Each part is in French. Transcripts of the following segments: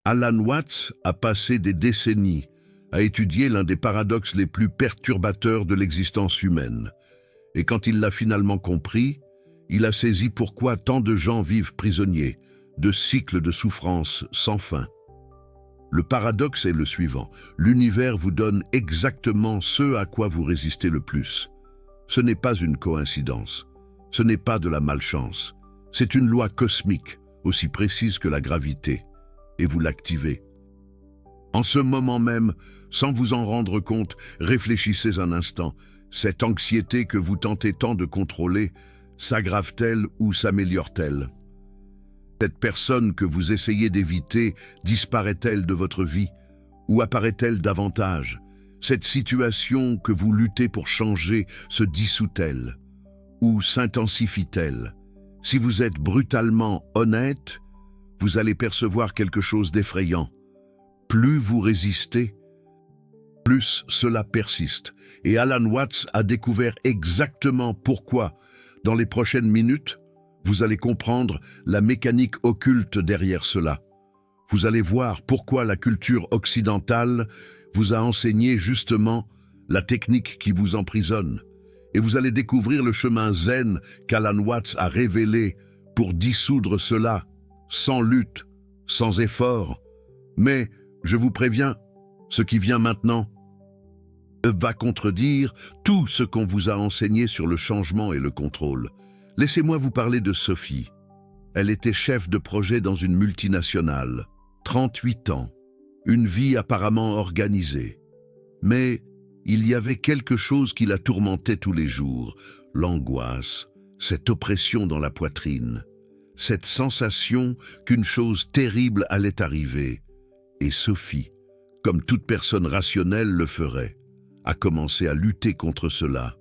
Alan Watts a passé des décennies à étudier l'un des paradoxes les plus perturbateurs de l'existence humaine. Et quand il l'a finalement compris, il a saisi pourquoi tant de gens vivent prisonniers de cycles de souffrance sans fin. Le paradoxe est le suivant: l'univers vous donne exactement ce à quoi vous résistez le plus. Ce n'est pas une coïncidence, ce n'est pas de la malchance, c'est une loi cosmique, aussi précise que la gravité, et vous l'activez. En ce moment même, sans vous en rendre compte, réfléchissez un instant. Cette anxiété que vous tentez tant de contrôler, s'aggrave-t-elle ou s'améliore-t-elle? Cette personne que vous essayez d'éviter disparaît-elle de votre vie ou apparaît-elle davantage? Cette situation que vous luttez pour changer se dissout-elle ou s'intensifie-t-elle? Si vous êtes brutalement honnête, vous allez percevoir quelque chose d'effrayant. Plus vous résistez, plus cela persiste. Et Alan Watts a découvert exactement pourquoi. Dans les prochaines minutes, vous allez comprendre la mécanique occulte derrière cela. Vous allez voir pourquoi la culture occidentale vous a enseigné justement la technique qui vous emprisonne. Et vous allez découvrir le chemin zen qu'Alan Watts a révélé pour dissoudre cela, sans lutte, sans effort. Mais, je vous préviens, ce qui vient maintenant va contredire tout ce qu'on vous a enseigné sur le changement et le contrôle. Laissez-moi vous parler de Sophie. Elle était chef de projet dans une multinationale, 38 ans, une vie apparemment organisée. Mais il y avait quelque chose qui la tourmentait tous les jours, l'angoisse, cette oppression dans la poitrine, cette sensation qu'une chose terrible allait arriver. Et Sophie, comme toute personne rationnelle le ferait, a commencé à lutter contre cela.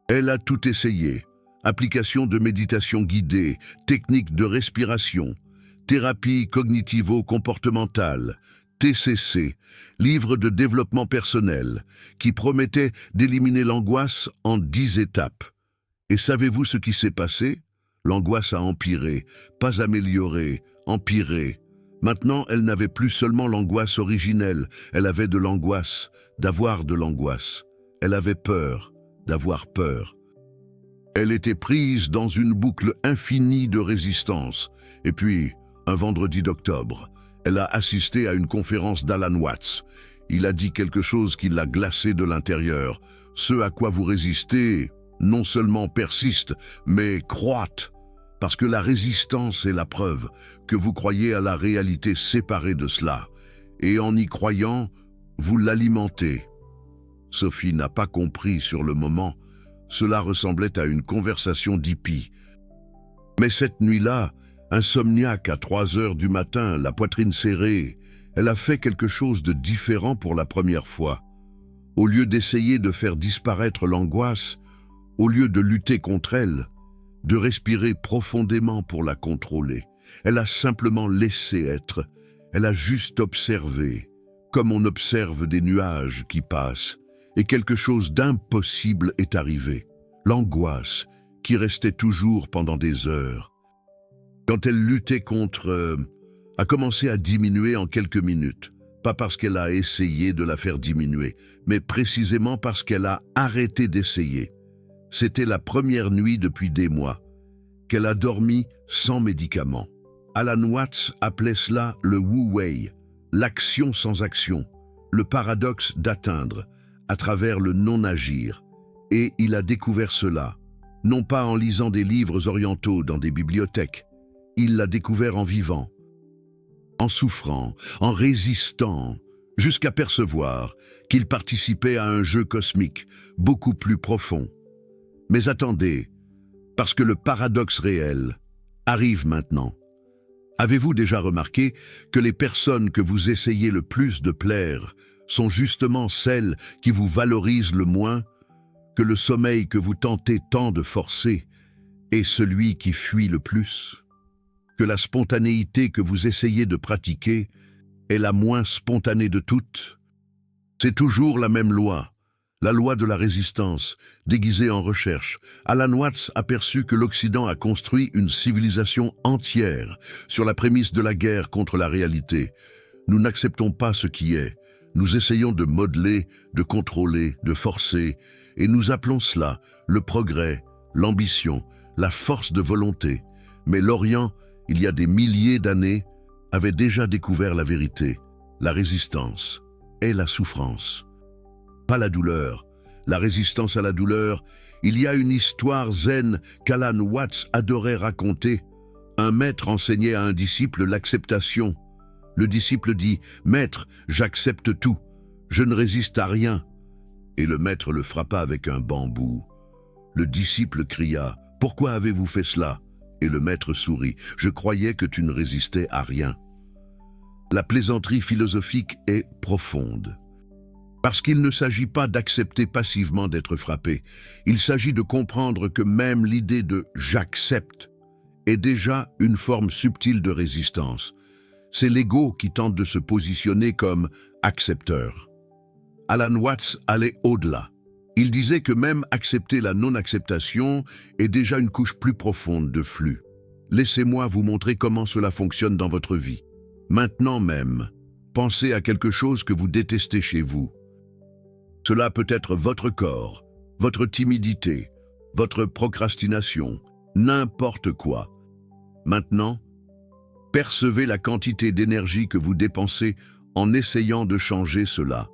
Elle a tout essayé: application de méditation guidée, technique de respiration, thérapie cognitivo-comportementale, TCC, livre de développement personnel, qui promettait d'éliminer l'angoisse en 10 étapes. Et savez-vous ce qui s'est passé? L'angoisse a empiré, pas amélioré, empiré. Maintenant, elle n'avait plus seulement l'angoisse originelle, elle avait de l'angoisse, d'avoir de l'angoisse. Elle avait peur, d'avoir peur. Elle était prise dans une boucle infinie de résistance. Et puis, un vendredi d'octobre, elle a assisté à une conférence d'Alan Watts. Il a dit quelque chose qui l'a glacée de l'intérieur. Ce à quoi vous résistez, non seulement persiste, mais croît. Parce que la résistance est la preuve que vous croyez à la réalité séparée de cela. Et en y croyant, vous l'alimentez. Sophie n'a pas compris sur le moment. Cela ressemblait à une conversation d'hippie. Mais cette nuit-là, insomniaque à 3 heures du matin, la poitrine serrée, elle a fait quelque chose de différent pour la première fois. Au lieu d'essayer de faire disparaître l'angoisse, au lieu de lutter contre elle, de respirer profondément pour la contrôler, elle a simplement laissé être. Elle a juste observé, comme on observe des nuages qui passent, et quelque chose d'impossible est arrivé. L'angoisse, qui restait toujours pendant des heures, quand elle luttait contre, a commencé à diminuer en quelques minutes. Pas parce qu'elle a essayé de la faire diminuer, mais précisément parce qu'elle a arrêté d'essayer. C'était la première nuit depuis des mois qu'elle a dormi sans médicaments. Alan Watts appelait cela le Wu Wei, l'action sans action, le paradoxe d'atteindre à travers le non-agir. Et il a découvert cela, non pas en lisant des livres orientaux dans des bibliothèques, il l'a découvert en vivant, en souffrant, en résistant, jusqu'à percevoir qu'il participait à un jeu cosmique beaucoup plus profond. Mais attendez, parce que le paradoxe réel arrive maintenant. Avez-vous déjà remarqué que les personnes que vous essayez le plus de plaire sont justement celles qui vous valorisent le moins, que le sommeil que vous tentez tant de forcer est celui qui fuit le plus, que la spontanéité que vous essayez de pratiquer est la moins spontanée de toutes? C'est toujours la même loi. La loi de la résistance, déguisée en recherche. Alan Watts aperçut que l'Occident a construit une civilisation entière sur la prémisse de la guerre contre la réalité. Nous n'acceptons pas ce qui est. Nous essayons de modeler, de contrôler, de forcer, et nous appelons cela le progrès, l'ambition, la force de volonté. Mais l'Orient, il y a des milliers d'années, avait déjà découvert la vérité. La résistance est la souffrance. Pas la douleur. La résistance à la douleur, il y a une histoire zen qu'Alan Watts adorait raconter. Un maître enseignait à un disciple l'acceptation. Le disciple dit « Maître, j'accepte tout, je ne résiste à rien ». Et le maître le frappa avec un bambou. Le disciple cria « Pourquoi avez-vous fait cela ?» Et le maître sourit « Je croyais que tu ne résistais à rien ». La plaisanterie philosophique est profonde. Parce qu'il ne s'agit pas d'accepter passivement d'être frappé, il s'agit de comprendre que même l'idée de « j'accepte » est déjà une forme subtile de résistance. C'est l'ego qui tente de se positionner comme accepteur. Alan Watts allait au-delà. Il disait que même accepter la non-acceptation est déjà une couche plus profonde de flux. Laissez-moi vous montrer comment cela fonctionne dans votre vie. Maintenant même, pensez à quelque chose que vous détestez chez vous. Cela peut être votre corps, votre timidité, votre procrastination, n'importe quoi. Maintenant, percevez la quantité d'énergie que vous dépensez en essayant de changer cela.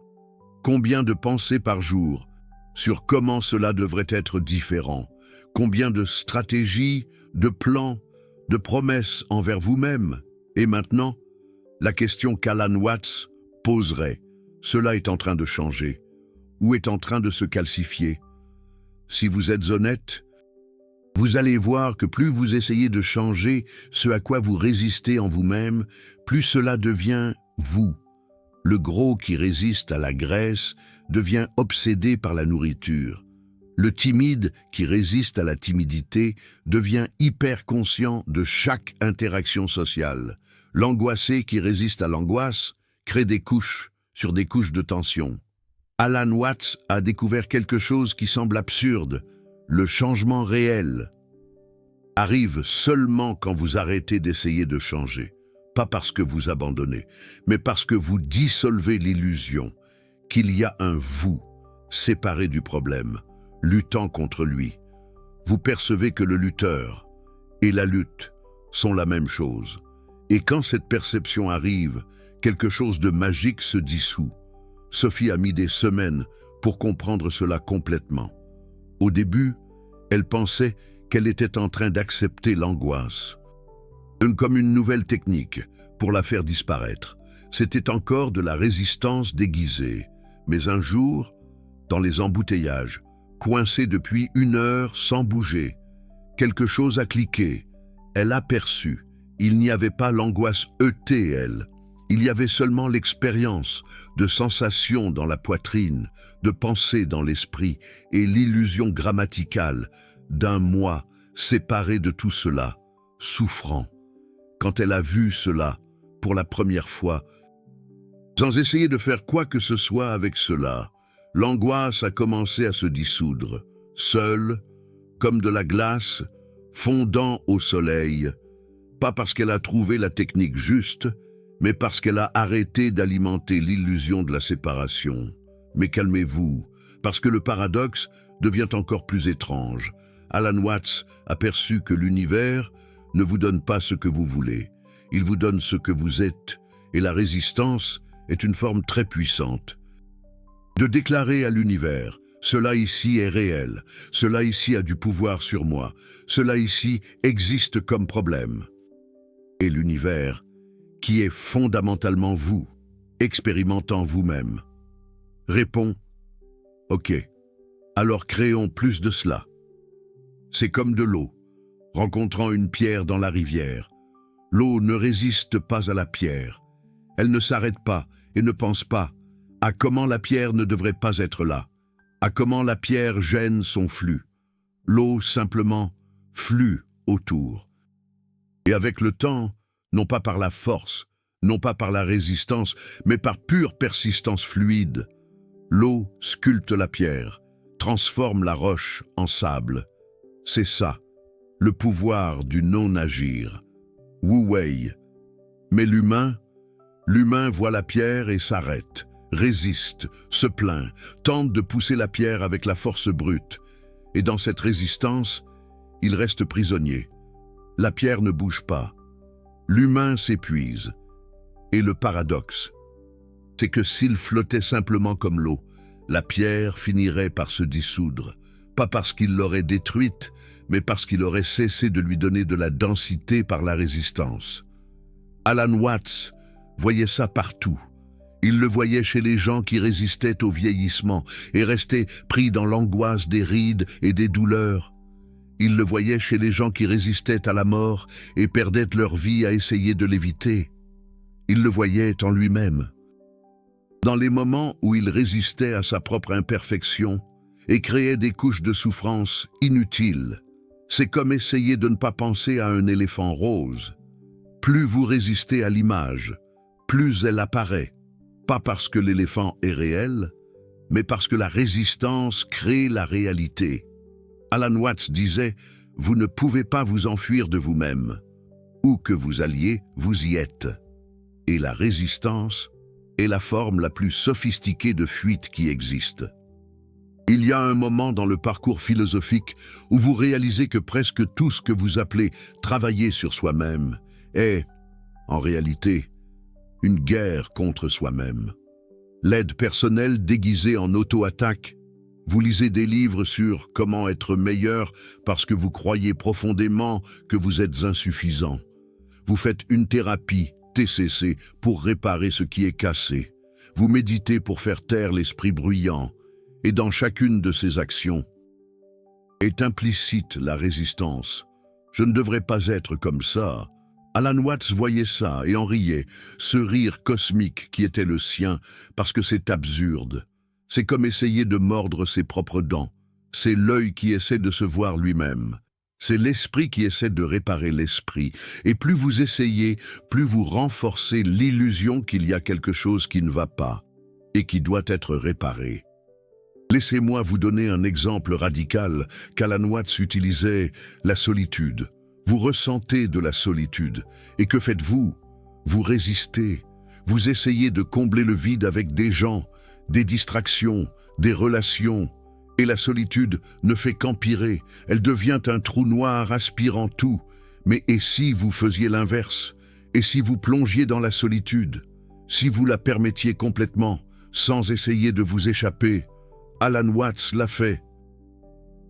Combien de pensées par jour sur comment cela devrait être différent? Combien de stratégies, de plans, de promesses envers vous-même? Et maintenant, la question qu'Alan Watts poserait, cela est en train de changer ou est en train de se calcifier? Si vous êtes honnête, vous allez voir que plus vous essayez de changer ce à quoi vous résistez en vous-même, plus cela devient vous. Le gros qui résiste à la graisse devient obsédé par la nourriture. Le timide qui résiste à la timidité devient hyper conscient de chaque interaction sociale. L'angoissé qui résiste à l'angoisse crée des couches sur des couches de tension. Alan Watts a découvert quelque chose qui semble absurde. Le changement réel arrive seulement quand vous arrêtez d'essayer de changer. Pas parce que vous abandonnez, mais parce que vous dissolvez l'illusion qu'il y a un vous séparé du problème, luttant contre lui. Vous percevez que le lutteur et la lutte sont la même chose. Et quand cette perception arrive, quelque chose de magique se dissout. Sophie a mis des semaines pour comprendre cela complètement. Au début, elle pensait qu'elle était en train d'accepter l'angoisse. Comme une nouvelle technique pour la faire disparaître. C'était encore de la résistance déguisée. Mais un jour, dans les embouteillages, coincée depuis 1 heure sans bouger, quelque chose a cliqué. Elle a perçu. Il n'y avait pas l'angoisse ETL. Il y avait seulement l'expérience de sensations dans la poitrine, de pensées dans l'esprit et l'illusion grammaticale d'un moi séparé de tout cela, souffrant. Quand elle a vu cela, pour la première fois, sans essayer de faire quoi que ce soit avec cela, l'angoisse a commencé à se dissoudre, seule, comme de la glace, fondant au soleil, pas parce qu'elle a trouvé la technique juste, mais parce qu'elle a arrêté d'alimenter l'illusion de la séparation. Mais calmez-vous, parce que le paradoxe devient encore plus étrange. Alan Watts a perçu que l'univers ne vous donne pas ce que vous voulez, il vous donne ce que vous êtes, et la résistance est une forme très puissante. De déclarer à l'univers, cela ici est réel, cela ici a du pouvoir sur moi, cela ici existe comme problème. Et l'univers, qui est fondamentalement vous, expérimentant vous-même, répond « Ok, alors créons plus de cela. » C'est comme de l'eau, rencontrant une pierre dans la rivière. L'eau ne résiste pas à la pierre. Elle ne s'arrête pas et ne pense pas à comment la pierre ne devrait pas être là, à comment la pierre gêne son flux. L'eau simplement flue autour. Et avec le temps, non pas par la force, non pas par la résistance, mais par pure persistance fluide, L'eau sculpte la pierre, transforme la roche en sable. C'est ça, le pouvoir du non-agir. Wu Wei. Mais l'humain voit la pierre et s'arrête, résiste, se plaint, tente de pousser la pierre avec la force brute. Et dans cette résistance, il reste prisonnier. La pierre ne bouge pas. L'humain s'épuise. Et le paradoxe, c'est que s'il flottait simplement comme l'eau, la pierre finirait par se dissoudre, pas parce qu'il l'aurait détruite, mais parce qu'il aurait cessé de lui donner de la densité par la résistance. Alan Watts voyait ça partout. Il le voyait chez les gens qui résistaient au vieillissement et restaient pris dans l'angoisse des rides et des douleurs. Il le voyait chez les gens qui résistaient à la mort et perdaient leur vie à essayer de l'éviter. Il le voyait en lui-même. Dans les moments où il résistait à sa propre imperfection et créait des couches de souffrance inutiles, c'est comme essayer de ne pas penser à un éléphant rose. Plus vous résistez à l'image, plus elle apparaît, pas parce que l'éléphant est réel, mais parce que la résistance crée la réalité. Alan Watts disait « Vous ne pouvez pas vous enfuir de vous-même. Où que vous alliez, vous y êtes. » Et la résistance est la forme la plus sophistiquée de fuite qui existe. Il y a un moment dans le parcours philosophique où vous réalisez que presque tout ce que vous appelez « travailler sur soi-même » est, en réalité, une guerre contre soi-même. L'aide personnelle déguisée en auto-attaque. Vous lisez des livres sur comment être meilleur parce que vous croyez profondément que vous êtes insuffisant. Vous faites une thérapie, TCC, pour réparer ce qui est cassé. Vous méditez pour faire taire l'esprit bruyant. Et dans chacune de ces actions est implicite la résistance. Je ne devrais pas être comme ça. Alan Watts voyait ça et en riait, ce rire cosmique qui était le sien, parce que c'est absurde. C'est comme essayer de mordre ses propres dents. C'est l'œil qui essaie de se voir lui-même. C'est l'esprit qui essaie de réparer l'esprit. Et plus vous essayez, plus vous renforcez l'illusion qu'il y a quelque chose qui ne va pas et qui doit être réparé. Laissez-moi vous donner un exemple radical qu'Alan Watts utilisait, la solitude. Vous ressentez de la solitude. Et que faites-vous? Vous résistez. Vous essayez de combler le vide avec des gens, des distractions, des relations. Et la solitude ne fait qu'empirer. Elle devient un trou noir aspirant tout. Mais et si vous faisiez l'inverse? Et si vous plongiez dans la solitude? Si vous la permettiez complètement, sans essayer de vous échapper? Alan Watts l'a fait.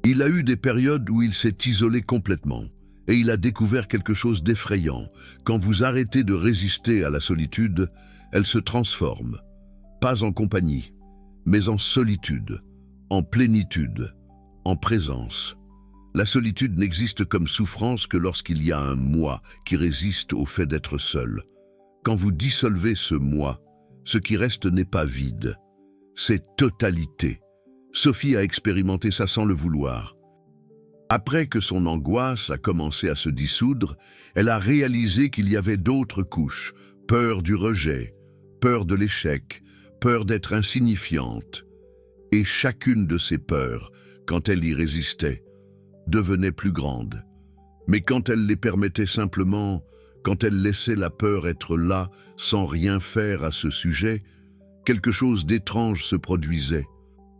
Il a eu des périodes où il s'est isolé complètement. Et il a découvert quelque chose d'effrayant. Quand vous arrêtez de résister à la solitude, elle se transforme. Pas en compagnie, mais en solitude, en plénitude, en présence. La solitude n'existe comme souffrance que lorsqu'il y a un moi qui résiste au fait d'être seul. Quand vous dissolvez ce moi, ce qui reste n'est pas vide, c'est totalité. Sophie a expérimenté ça sans le vouloir. Après que son angoisse a commencé à se dissoudre, elle a réalisé qu'il y avait d'autres couches, peur du rejet, peur de l'échec, peur d'être insignifiante. Et chacune de ces peurs, quand elle y résistait, devenait plus grande. Mais quand elle les permettait simplement, quand elle laissait la peur être là sans rien faire à ce sujet, quelque chose d'étrange se produisait.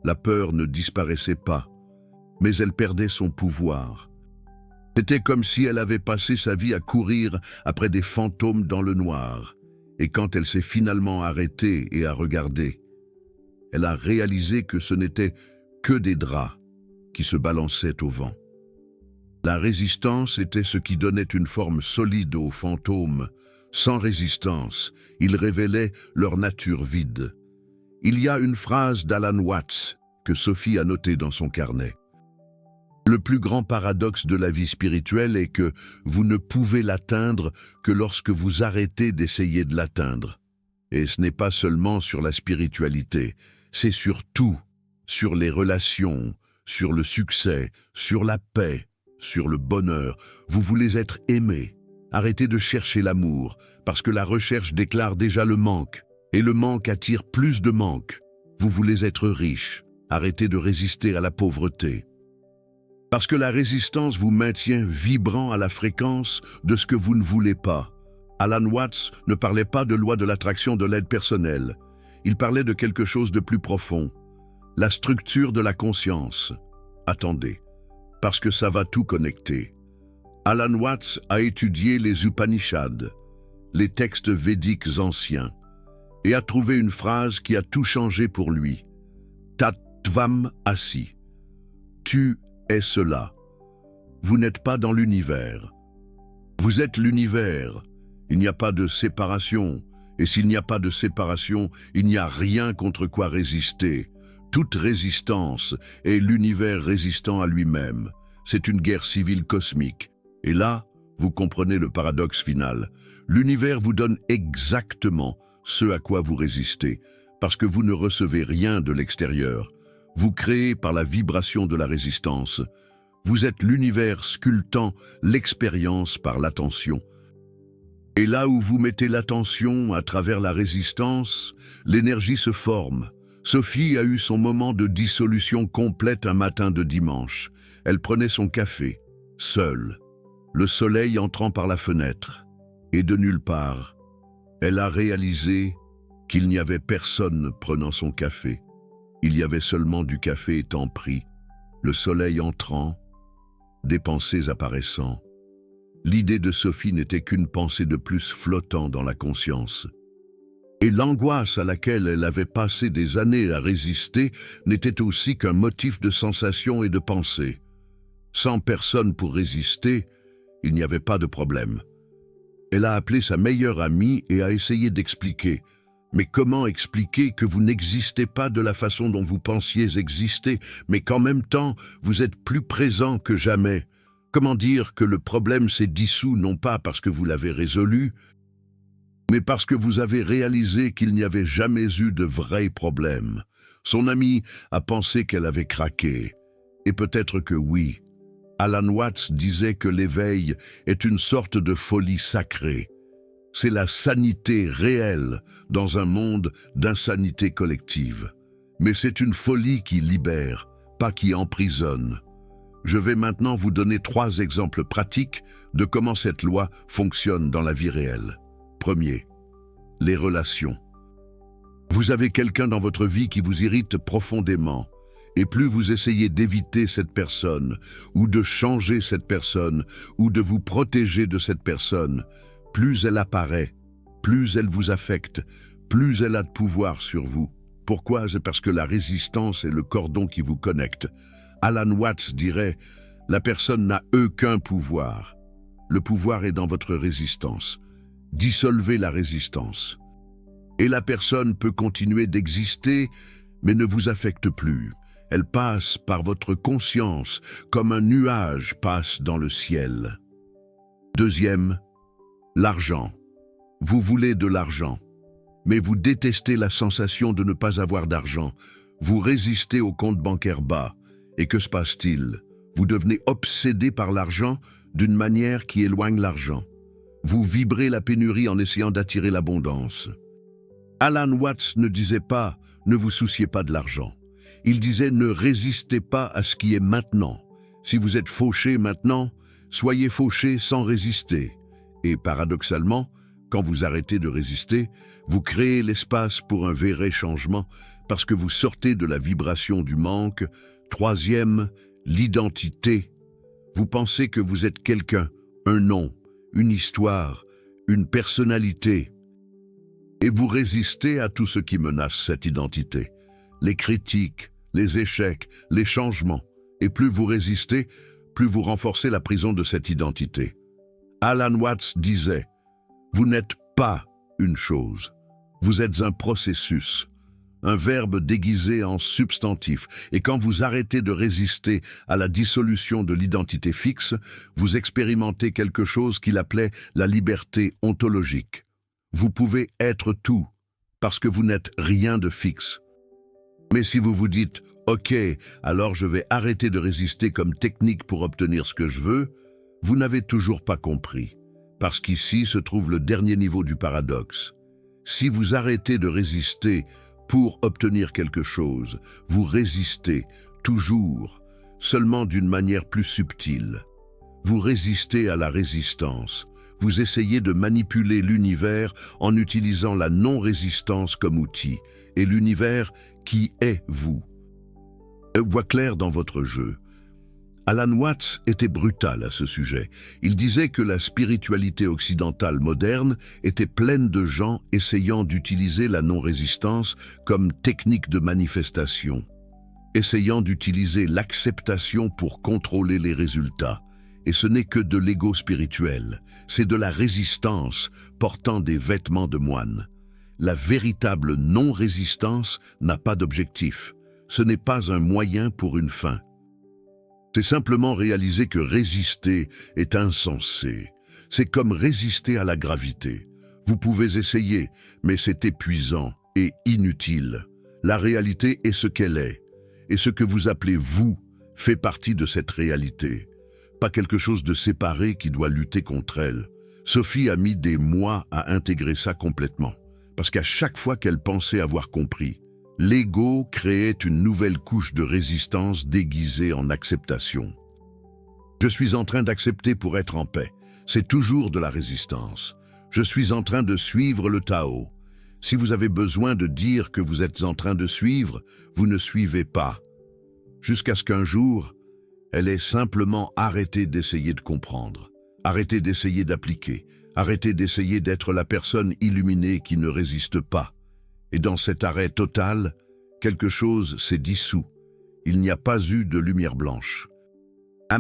La peur ne disparaissait pas, mais elle perdait son pouvoir. C'était comme si elle avait passé sa vie à courir après des fantômes dans le noir. Et quand elle s'est finalement arrêtée et a regardé, elle a réalisé que ce n'était que des draps qui se balançaient au vent. La résistance était ce qui donnait une forme solide aux fantômes. Sans résistance, ils révélaient leur nature vide. Il y a une phrase d'Alan Watts que Sophie a notée dans son carnet. Le plus grand paradoxe de la vie spirituelle est que vous ne pouvez l'atteindre que lorsque vous arrêtez d'essayer de l'atteindre. Et ce n'est pas seulement sur la spiritualité, c'est sur tout, sur les relations, sur le succès, sur la paix, sur le bonheur. Vous voulez être aimé. Arrêtez de chercher l'amour, parce que la recherche déclare déjà le manque, et le manque attire plus de manque. Vous voulez être riche. Arrêtez de résister à la pauvreté. Parce que la résistance vous maintient vibrant à la fréquence de ce que vous ne voulez pas. Alan Watts ne parlait pas de loi de l'attraction de l'aide personnelle. Il parlait de quelque chose de plus profond. La structure de la conscience. Attendez, parce que ça va tout connecter. Alan Watts a étudié les Upanishads, les textes védiques anciens, et a trouvé une phrase qui a tout changé pour lui. Tattvam asi. Tu es cela. Vous n'êtes pas dans l'univers. Vous êtes l'univers. Il n'y a pas de séparation. Et s'il n'y a pas de séparation, il n'y a rien contre quoi résister. Toute résistance est l'univers résistant à lui-même. C'est une guerre civile cosmique. Et là, vous comprenez le paradoxe final. L'univers vous donne exactement ce à quoi vous résistez, parce que vous ne recevez rien de l'extérieur. Vous créez par la vibration de la résistance. Vous êtes l'univers sculptant l'expérience par l'attention. Et là où vous mettez l'attention à travers la résistance, l'énergie se forme. Sophie a eu son moment de dissolution complète un matin de dimanche. Elle prenait son café, seule, le soleil entrant par la fenêtre. Et de nulle part, elle a réalisé qu'il n'y avait personne prenant son café. Il y avait seulement du café étant pris, le soleil entrant, des pensées apparaissant. L'idée de Sophie n'était qu'une pensée de plus flottant dans la conscience. Et l'angoisse à laquelle elle avait passé des années à résister n'était aussi qu'un motif de sensation et de pensée. Sans personne pour résister, il n'y avait pas de problème. Elle a appelé sa meilleure amie et a essayé d'expliquer. Mais comment expliquer que vous n'existez pas de la façon dont vous pensiez exister, mais qu'en même temps, vous êtes plus présent que jamais? Comment dire que le problème s'est dissous non pas parce que vous l'avez résolu, mais parce que vous avez réalisé qu'il n'y avait jamais eu de vrai problème. Son amie a pensé qu'elle avait craqué, et peut-être que oui. Alan Watts disait que l'éveil est une sorte de folie sacrée. C'est la sanité réelle dans un monde d'insanité collective. Mais c'est une folie qui libère, pas qui emprisonne. Je vais maintenant vous donner 3 exemples pratiques de comment cette loi fonctionne dans la vie réelle. Premier, les relations. Vous avez quelqu'un dans votre vie qui vous irrite profondément, et plus vous essayez d'éviter cette personne, ou de changer cette personne, ou de vous protéger de cette personne, plus elle apparaît, plus elle vous affecte, plus elle a de pouvoir sur vous. Pourquoi? C'est parce que la résistance est le cordon qui vous connecte. Alan Watts dirait « La personne n'a aucun pouvoir. Le pouvoir est dans votre résistance. Dissolvez la résistance. Et la personne peut continuer d'exister, mais ne vous affecte plus. Elle passe par votre conscience, comme un nuage passe dans le ciel. » Deuxième, l'argent. Vous voulez de l'argent, mais vous détestez la sensation de ne pas avoir d'argent. Vous résistez au compte bancaire bas. Et que se passe-t-il? Vous devenez obsédé par l'argent d'une manière qui éloigne l'argent. Vous vibrez la pénurie en essayant d'attirer l'abondance. Alan Watts ne disait pas « ne vous souciez pas de l'argent ». Il disait « ne résistez pas à ce qui est maintenant. Si vous êtes fauché maintenant, soyez fauché sans résister. » Et paradoxalement, quand vous arrêtez de résister, vous créez l'espace pour un vrai changement parce que vous sortez de la vibration du manque. Troisième, l'identité. Vous pensez que vous êtes quelqu'un, un nom, une histoire, une personnalité. Et vous résistez à tout ce qui menace cette identité. Les critiques, les échecs, les changements. Et plus vous résistez, plus vous renforcez la prison de cette identité. Alan Watts disait « Vous n'êtes pas une chose, vous êtes un processus. » Un verbe déguisé en substantif, et quand vous arrêtez de résister à la dissolution de l'identité fixe, vous expérimentez quelque chose qu'il appelait la liberté ontologique. Vous pouvez être tout, parce que vous n'êtes rien de fixe. Mais si vous vous dites « Ok, alors je vais arrêter de résister comme technique pour obtenir ce que je veux », vous n'avez toujours pas compris, parce qu'ici se trouve le dernier niveau du paradoxe. Si vous arrêtez de résister Pour obtenir quelque chose, vous résistez, toujours, seulement d'une manière plus subtile. Vous résistez à la résistance. Vous essayez de manipuler l'univers en utilisant la non-résistance comme outil, et l'univers qui est vous. Voix claire dans votre jeu. Alan Watts était brutal à ce sujet. Il disait que la spiritualité occidentale moderne était pleine de gens essayant d'utiliser la non-résistance comme technique de manifestation, essayant d'utiliser l'acceptation pour contrôler les résultats. Et ce n'est que de l'ego spirituel, c'est de la résistance portant des vêtements de moine. La véritable non-résistance n'a pas d'objectif. Ce n'est pas un moyen pour une fin. C'est simplement réaliser que résister est insensé. C'est comme résister à la gravité. Vous pouvez essayer, mais c'est épuisant et inutile. La réalité est ce qu'elle est. Et ce que vous appelez vous fait partie de cette réalité. Pas quelque chose de séparé qui doit lutter contre elle. Sophie a mis des mois à intégrer ça complètement. Parce qu'à chaque fois qu'elle pensait avoir compris, l'ego créait une nouvelle couche de résistance déguisée en acceptation. Je suis en train d'accepter pour être en paix. C'est toujours de la résistance. Je suis en train de suivre le Tao. Si vous avez besoin de dire que vous êtes en train de suivre, vous ne suivez pas. Jusqu'à ce qu'un jour, elle ait simplement arrêté d'essayer de comprendre, arrêté d'essayer d'appliquer, arrêté d'essayer d'être la personne illuminée qui ne résiste pas. Et dans cet arrêt total, quelque chose s'est dissous. Il n'y a pas eu de lumière blanche.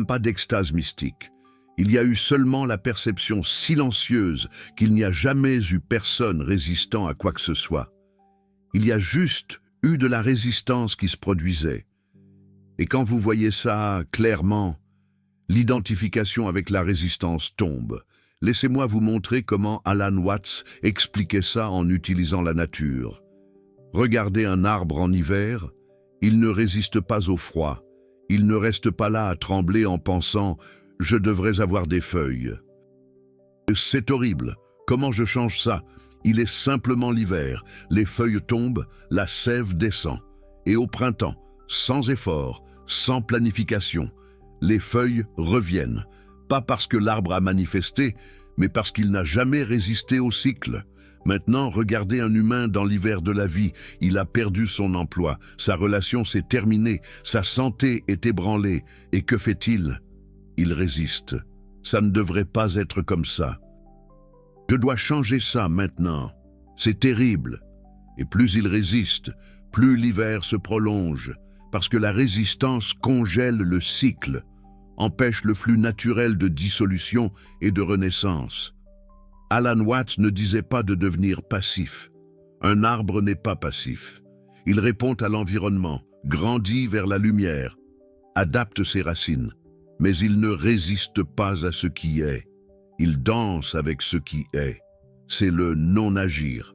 Pas d'extase mystique. Il y a eu seulement la perception silencieuse qu'il n'y a jamais eu personne résistant à quoi que ce soit. Il y a juste eu de la résistance qui se produisait. Et quand vous voyez ça clairement, l'identification avec la résistance tombe. Laissez-moi vous montrer comment Alan Watts expliquait ça en utilisant la nature. Regardez un arbre en hiver, il ne résiste pas au froid. Il ne reste pas là à trembler en pensant « je devrais avoir des feuilles ». C'est horrible. Comment je change ça? Il est simplement l'hiver. Les feuilles tombent, la sève descend. Et au printemps, sans effort, sans planification, les feuilles reviennent. Pas parce que l'arbre a manifesté, mais parce qu'il n'a jamais résisté au cycle. Maintenant, regardez un humain dans l'hiver de la vie. Il a perdu son emploi, sa relation s'est terminée, sa santé est ébranlée. Et que fait-il? Il résiste. Ça ne devrait pas être comme ça. Je dois changer ça maintenant. C'est terrible. Et plus il résiste, plus l'hiver se prolonge, parce que la résistance congèle le cycle, empêche le flux naturel de dissolution et de renaissance. Alan Watts ne disait pas de devenir passif. Un arbre n'est pas passif. Il répond à l'environnement, grandit vers la lumière, adapte ses racines, mais il ne résiste pas à ce qui est. Il danse avec ce qui est. C'est le non-agir.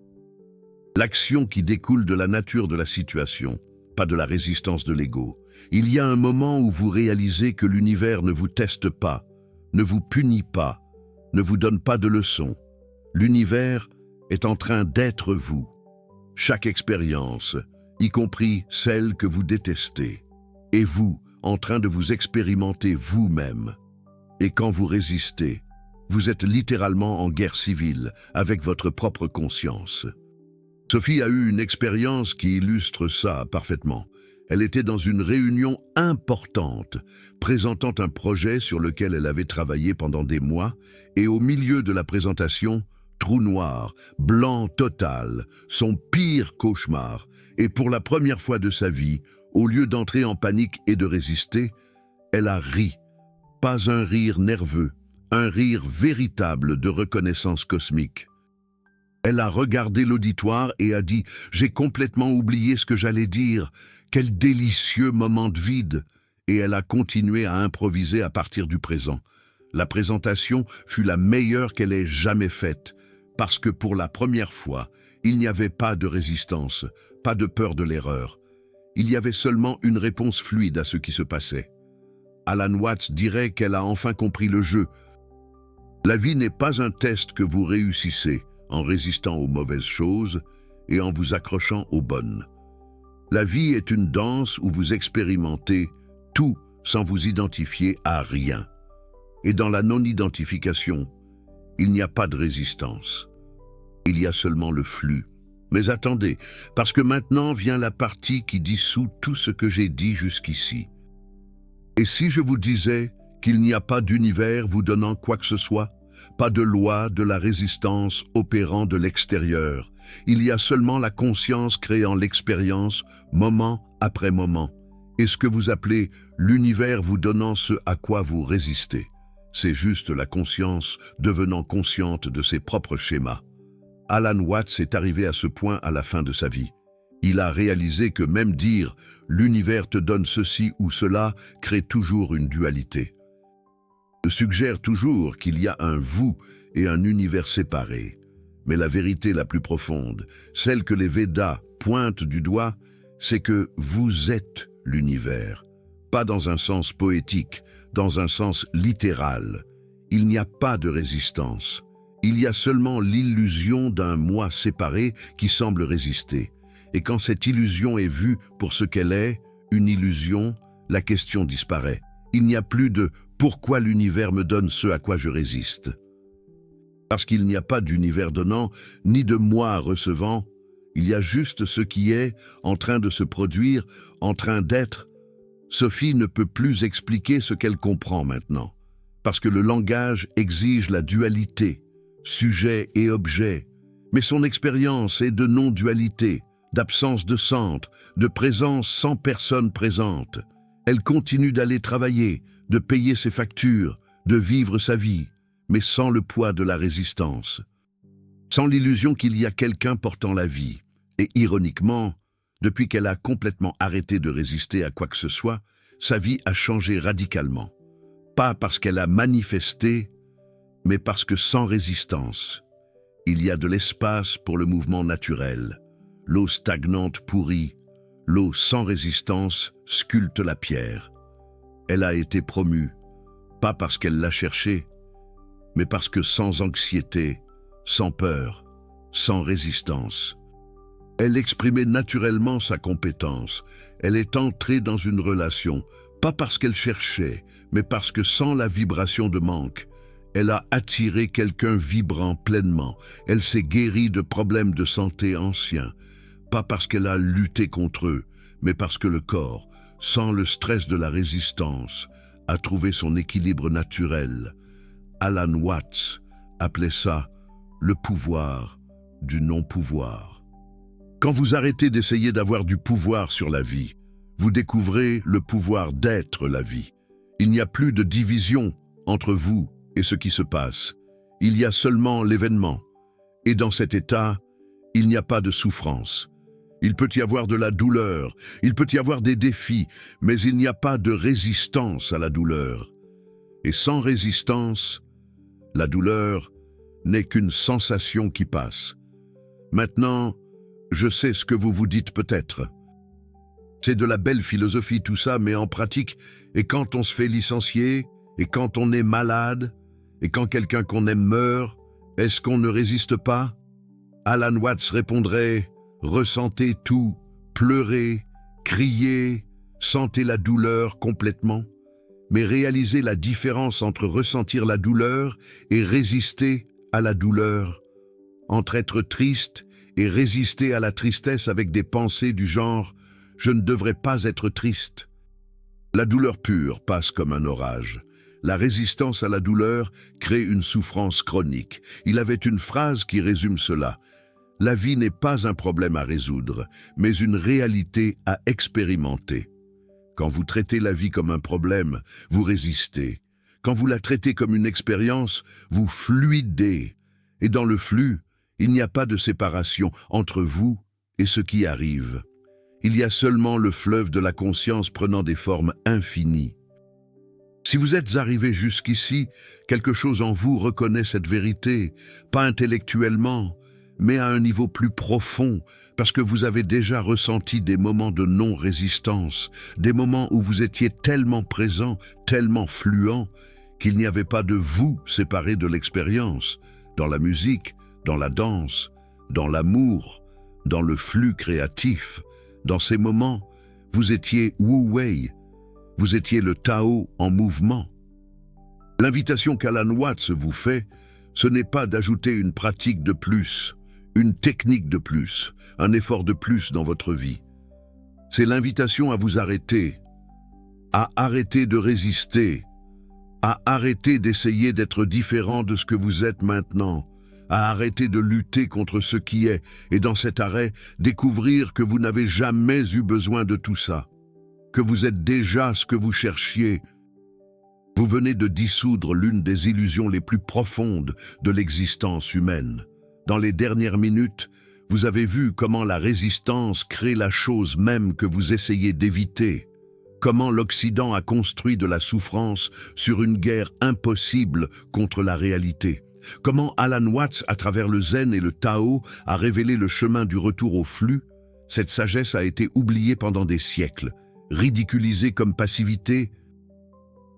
L'action qui découle de la nature de la situation, pas de la résistance de l'ego. Il y a un moment où vous réalisez que l'univers ne vous teste pas, ne vous punit pas, ne vous donne pas de leçons. L'univers est en train d'être vous. Chaque expérience, y compris celle que vous détestez, est vous en train de vous expérimenter vous-même. Et quand vous résistez, vous êtes littéralement en guerre civile avec votre propre conscience. Sophie a eu une expérience qui illustre ça parfaitement. Elle était dans une réunion importante, présentant un projet sur lequel elle avait travaillé pendant des mois, et au milieu de la présentation, trou noir, blanc total, son pire cauchemar, et pour la première fois de sa vie, au lieu d'entrer en panique et de résister, elle a ri. Pas un rire nerveux, un rire véritable de reconnaissance cosmique. Elle a regardé l'auditoire et a dit « J'ai complètement oublié ce que j'allais dire. Quel délicieux moment de vide !» Et elle a continué à improviser à partir du présent. La présentation fut la meilleure qu'elle ait jamais faite, parce que pour la première fois, il n'y avait pas de résistance, pas de peur de l'erreur. Il y avait seulement une réponse fluide à ce qui se passait. Alan Watts dirait qu'elle a enfin compris le jeu. La vie n'est pas un test que vous réussissez en résistant aux mauvaises choses, et en vous accrochant aux bonnes. La vie est une danse où vous expérimentez tout sans vous identifier à rien. Et dans la non-identification, il n'y a pas de résistance. Il y a seulement le flux. Mais attendez, parce que maintenant vient la partie qui dissout tout ce que j'ai dit jusqu'ici. Et si je vous disais qu'il n'y a pas d'univers vous donnant quoi que ce soit, pas de loi de la résistance opérant de l'extérieur, il y a seulement la conscience créant l'expérience, moment après moment, et ce que vous appelez l'univers vous donnant ce à quoi vous résistez. C'est juste la conscience devenant consciente de ses propres schémas. Alan Watts est arrivé à ce point à la fin de sa vie. Il a réalisé que même dire « l'univers te donne ceci ou cela » crée toujours une dualité. Il suggère toujours qu'il y a un vous et un univers séparés. Mais la vérité la plus profonde, celle que les Védas pointent du doigt, c'est que vous êtes l'univers. Pas dans un sens poétique, dans un sens littéral. Il n'y a pas de résistance. Il y a seulement l'illusion d'un moi séparé qui semble résister. Et quand cette illusion est vue pour ce qu'elle est, une illusion, la question disparaît. Il n'y a plus de « pourquoi l'univers me donne ce à quoi je résiste ?» Parce qu'il n'y a pas d'univers donnant, ni de moi recevant, il y a juste ce qui est, en train de se produire, en train d'être. Sophie ne peut plus expliquer ce qu'elle comprend maintenant, parce que le langage exige la dualité, sujet et objet, mais son expérience est de non-dualité, d'absence de centre, de présence sans personne présente. Elle continue d'aller travailler, de payer ses factures, de vivre sa vie, mais sans le poids de la résistance, sans l'illusion qu'il y a quelqu'un portant la vie. Et ironiquement, depuis qu'elle a complètement arrêté de résister à quoi que ce soit, sa vie a changé radicalement. Pas parce qu'elle a manifesté, mais parce que sans résistance, il y a de l'espace pour le mouvement naturel. L'eau stagnante pourrit, l'eau sans résistance sculpte la pierre. Elle a été promue, pas parce qu'elle l'a cherchée, mais parce que sans anxiété, sans peur, sans résistance, elle exprimait naturellement sa compétence. Elle est entrée dans une relation, pas parce qu'elle cherchait, mais parce que sans la vibration de manque, elle a attiré quelqu'un vibrant pleinement. Elle s'est guérie de problèmes de santé anciens, pas parce qu'elle a lutté contre eux, mais parce que le corps, sans le stress de la résistance, a trouvé son équilibre naturel. Alan Watts appelait ça le pouvoir du non-pouvoir. Quand vous arrêtez d'essayer d'avoir du pouvoir sur la vie, vous découvrez le pouvoir d'être la vie. Il n'y a plus de division entre vous et ce qui se passe. Il y a seulement l'événement. Et dans cet état, il n'y a pas de souffrance. Il peut y avoir de la douleur, il peut y avoir des défis, mais il n'y a pas de résistance à la douleur. Et sans résistance, la douleur n'est qu'une sensation qui passe. Maintenant, je sais ce que vous vous dites peut-être. C'est de la belle philosophie tout ça, mais en pratique, et quand on se fait licencier, et quand on est malade, et quand quelqu'un qu'on aime meurt, est-ce qu'on ne résiste pas? Alan Watts répondrait « Ressentez tout, pleurez, criez, sentez la douleur complètement, mais réalisez la différence entre ressentir la douleur et résister à la douleur, entre être triste et résister à la tristesse avec des pensées du genre « je ne devrais pas être triste ». La douleur pure passe comme un orage. La résistance à la douleur crée une souffrance chronique. Il avait une phrase qui résume cela. La vie n'est pas un problème à résoudre, mais une réalité à expérimenter. Quand vous traitez la vie comme un problème, vous résistez. Quand vous la traitez comme une expérience, vous fluidez. Et dans le flux, il n'y a pas de séparation entre vous et ce qui arrive. Il y a seulement le fleuve de la conscience prenant des formes infinies. Si vous êtes arrivé jusqu'ici, quelque chose en vous reconnaît cette vérité, pas intellectuellement, mais à un niveau plus profond, parce que vous avez déjà ressenti des moments de non-résistance, des moments où vous étiez tellement présent, tellement fluent, qu'il n'y avait pas de vous séparé de l'expérience, dans la musique, dans la danse, dans l'amour, dans le flux créatif. Dans ces moments, vous étiez Wu Wei, vous étiez le Tao en mouvement. L'invitation qu'Alan Watts vous fait, ce n'est pas d'ajouter une pratique de plus, une technique de plus, un effort de plus dans votre vie. C'est l'invitation à vous arrêter, à arrêter de résister, à arrêter d'essayer d'être différent de ce que vous êtes maintenant, à arrêter de lutter contre ce qui est, et dans cet arrêt, découvrir que vous n'avez jamais eu besoin de tout ça, que vous êtes déjà ce que vous cherchiez. Vous venez de dissoudre l'une des illusions les plus profondes de l'existence humaine. Dans les dernières minutes, vous avez vu comment la résistance crée la chose même que vous essayez d'éviter, comment l'Occident a construit de la souffrance sur une guerre impossible contre la réalité, comment Alan Watts, à travers le zen et le Tao, a révélé le chemin du retour au flux. Cette sagesse a été oubliée pendant des siècles, ridiculisée comme passivité,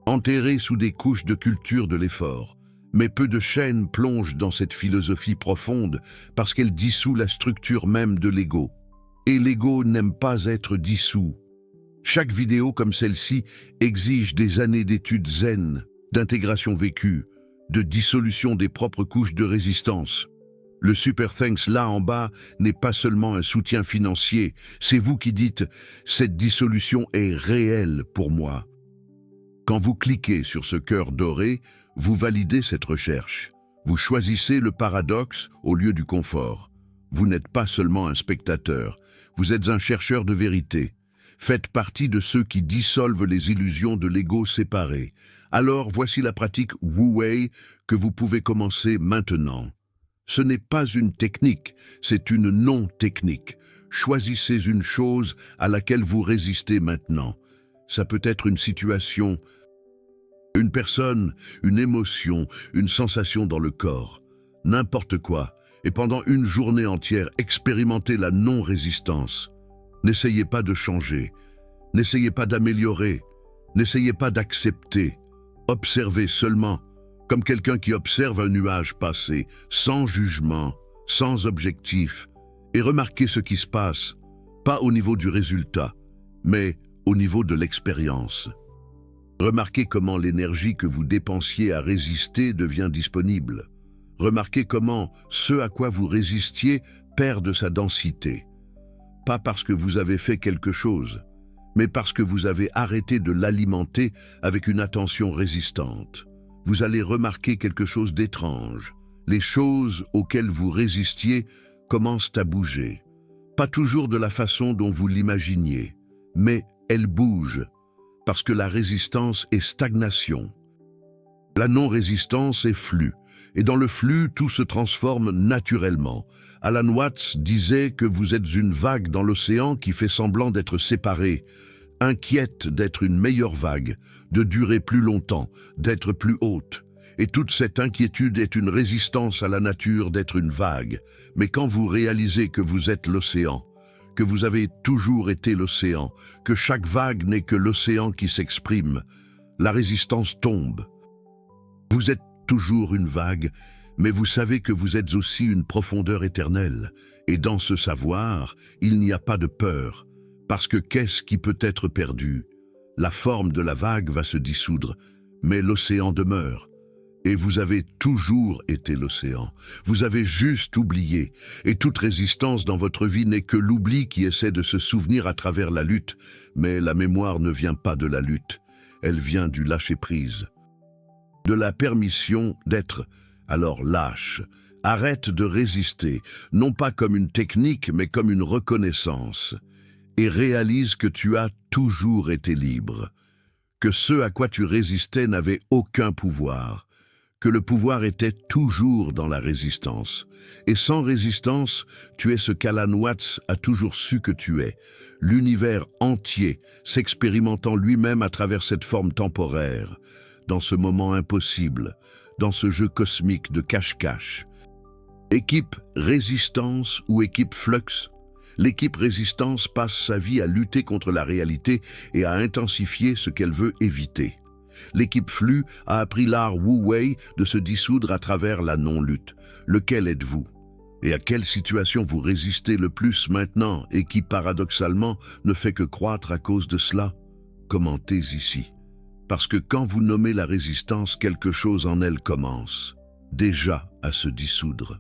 enterrée sous des couches de culture de l'effort. Mais peu de chaînes plongent dans cette philosophie profonde parce qu'elle dissout la structure même de l'ego. Et l'ego n'aime pas être dissous. Chaque vidéo comme celle-ci exige des années d'études zen, d'intégration vécue, de dissolution des propres couches de résistance. Le Super Thanks là en bas n'est pas seulement un soutien financier, c'est vous qui dites « cette dissolution est réelle pour moi ». Quand vous cliquez sur ce cœur doré, vous validez cette recherche. Vous choisissez le paradoxe au lieu du confort. Vous n'êtes pas seulement un spectateur, vous êtes un chercheur de vérité. Faites partie de ceux qui dissolvent les illusions de l'ego séparé. Alors voici la pratique Wu Wei que vous pouvez commencer maintenant. Ce n'est pas une technique, c'est une non-technique. Choisissez une chose à laquelle vous résistez maintenant. Ça peut être une situation, une personne, une émotion, une sensation dans le corps, n'importe quoi. Et pendant une journée entière, expérimentez la non-résistance. N'essayez pas de changer, n'essayez pas d'améliorer, n'essayez pas d'accepter. Observez seulement, comme quelqu'un qui observe un nuage passer, sans jugement, sans objectif, et remarquez ce qui se passe, pas au niveau du résultat, mais au niveau de l'expérience. Remarquez comment l'énergie que vous dépensiez à résister devient disponible. Remarquez comment ce à quoi vous résistiez perd de sa densité. Pas parce que vous avez fait quelque chose, mais parce que vous avez arrêté de l'alimenter avec une attention résistante. Vous allez remarquer quelque chose d'étrange. Les choses auxquelles vous résistiez commencent à bouger. Pas toujours de la façon dont vous l'imaginiez, mais elles bougent, parce que la résistance est stagnation. La non-résistance est flux, et dans le flux, tout se transforme naturellement. Alan Watts disait que vous êtes une vague dans l'océan qui fait semblant d'être séparée, inquiète d'être une meilleure vague, de durer plus longtemps, d'être plus haute. Et toute cette inquiétude est une résistance à la nature d'être une vague. Mais quand vous réalisez que vous êtes l'océan, que vous avez toujours été l'océan, que chaque vague n'est que l'océan qui s'exprime, la résistance tombe. Vous êtes toujours une vague, mais vous savez que vous êtes aussi une profondeur éternelle. Et dans ce savoir, il n'y a pas de peur, parce que qu'est-ce qui peut être perdu? La forme de la vague va se dissoudre, mais l'océan demeure. Et vous avez toujours été l'océan. Vous avez juste oublié. Et toute résistance dans votre vie n'est que l'oubli qui essaie de se souvenir à travers la lutte. Mais la mémoire ne vient pas de la lutte. Elle vient du lâcher-prise. De la permission d'être. Alors lâche. Arrête de résister, non pas comme une technique, mais comme une reconnaissance. Et réalise que tu as toujours été libre. Que ce à quoi tu résistais n'avait aucun pouvoir. Que le pouvoir était toujours dans la résistance. Et sans résistance, tu es ce qu'Alan Watts a toujours su que tu es, l'univers entier s'expérimentant lui-même à travers cette forme temporaire, dans ce moment impossible, dans ce jeu cosmique de cache-cache. Équipe résistance ou équipe flux? L'équipe résistance passe sa vie à lutter contre la réalité et à intensifier ce qu'elle veut éviter. L'équipe flux a appris l'art Wu Wei de se dissoudre à travers la non-lutte. Lequel êtes-vous? Et à quelle situation vous résistez le plus maintenant et qui, paradoxalement, ne fait que croître à cause de cela? Commentez ici. Parce que quand vous nommez la résistance, quelque chose en elle commence déjà à se dissoudre.